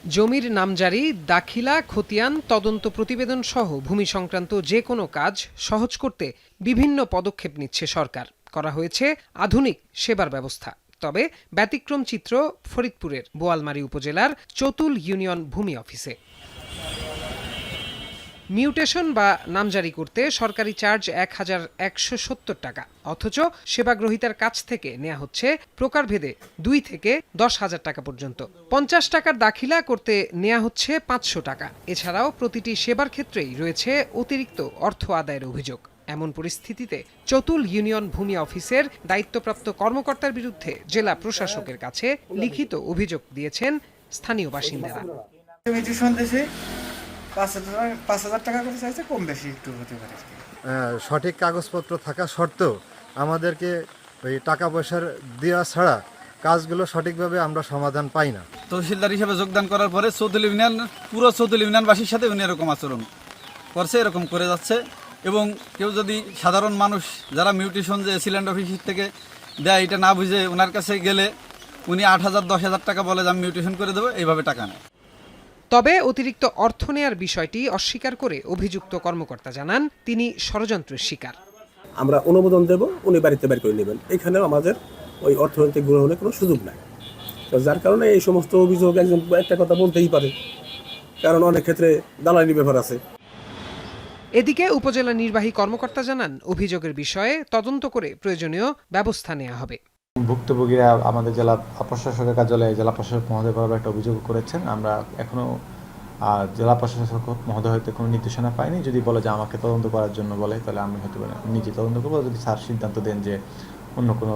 জমির নামজারি, দাখিলা, খতিয়ান, তদন্ত প্রতিবেদন সহ ভূমি সংক্রান্ত যে কোনো কাজ সহজ করতে বিভিন্ন পদক্ষেপ নিচ্ছে সরকার। করা হয়েছে আধুনিক সেবার ব্যবস্থা। তবে ব্যতিক্রম চিত্র ফরিদপুরের বোয়ালমারী উপজেলার চতুল ইউনিয়ন ভূমি অফিসে। মিউটেশন বা নামজারি করতে সরকারি চার্জ ১,১৭০ টাকা, অথচ সেবাগ্রহীতার কাছ থেকে নেওয়া হচ্ছে প্রকারভেদে ২ থেকে ১০,০০০ টাকা পর্যন্ত। ৫০ টাকার দাখিলা করতে নেওয়া হচ্ছে ৫০০ টাকা। এছাড়াও প্রতিটি সেবার ক্ষেত্রেই রয়েছে অতিরিক্ত অর্থ আদায়ের অভিযোগ। এমন পরিস্থিতিতে চতুল ইউনিয়ন ভূমি অফিসের দায়িত্বপ্রাপ্ত কর্মকর্তার বিরুদ্ধে জেলা প্রশাসকের কাছে লিখিত অভিযোগ দিয়েছেন স্থানীয় বাসিন্দারা। ৫,০০০ টাকা করে চাইছে, কম বেশি একটু হতে পারে। সঠিক কাগজপত্র থাকা সত্ত্বেও আমাদেরকে ওই টাকা পয়সার দেওয়া ছাড়া কাজগুলো সঠিকভাবে আমরা সমাধান পাই না। তহসিলদার হিসেবে যোগদান করার পরে পুরো চৌধুরী ইউনিয়নবাসীর সাথে উনি এরকম আচরণ করছে, এরকম করে যাচ্ছে। এবং কেউ যদি সাধারণ মানুষ যারা মিউটেশন যে সিল্যান্ড অফিস থেকে দেয়, এটা না বুঝে ওনার কাছে গেলে উনি ৮,০০০ ১০,০০০ টাকা বলে যে আমি মিউটেশন করে দেবো, এইভাবে টাকা নেয়। তবে অতিরিক্ত অর্থ নেয়ার বিষয়টি অস্বীকার করে অভিযুক্ত কর্মকর্তা জানান তিনি ষড়যন্ত্রের শিকার। আমরা অনুমোদন দেব, উনি বাড়িতে বের করে নেবেন। এখানেও আমাদের ওই অর্থনৈতিক গ্রহণের কোনো সুযোগ নাই। তো যার কারণে এই সমস্ত অভিযোগ একজন একটা কথা বলতেই পারে, কারণ অনেক ক্ষেত্রে দালালি ব্যাপার আছে। এদিকে উপজেলা নির্বাহী কর্মকর্তা জানান অভিযোগের বিষয়ে তদন্ত করে প্রয়োজনীয় ব্যবস্থা নেওয়া হবে। ভুক্তভোগীরা আমাদের জেলা প্রশাসকের কার্যালয়ে জেলা প্রশাসক মহোদয় বরাবর একটা অভিযোগ করেছেন। আমরা এখনো জেলা প্রশাসক মহোদয় হয়তো কোনো নির্দেশনা পাইনি। যদি বলে যে আমাকে তদন্ত করার জন্য বলে, তাহলে আমি হয়তো নিজে তদন্ত করবো। যদি স্যার সিদ্ধান্ত দেন যে অন্য কোনো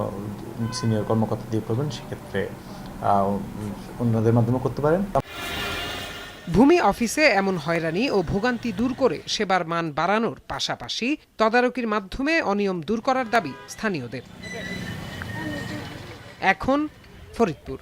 সিনিয়র কর্মকর্তা দিয়ে করবেন, সেক্ষেত্রে অন্যদের মাধ্যমে করতে পারেন। ভূমি অফিসে এমন হয়রানি ও ভোগান্তি দূর করে সেবার মান বাড়ানোর পাশাপাশি তদারকির মাধ্যমে অনিয়ম দূর করার দাবি স্থানীয়দের। এখন ফরিদপুর।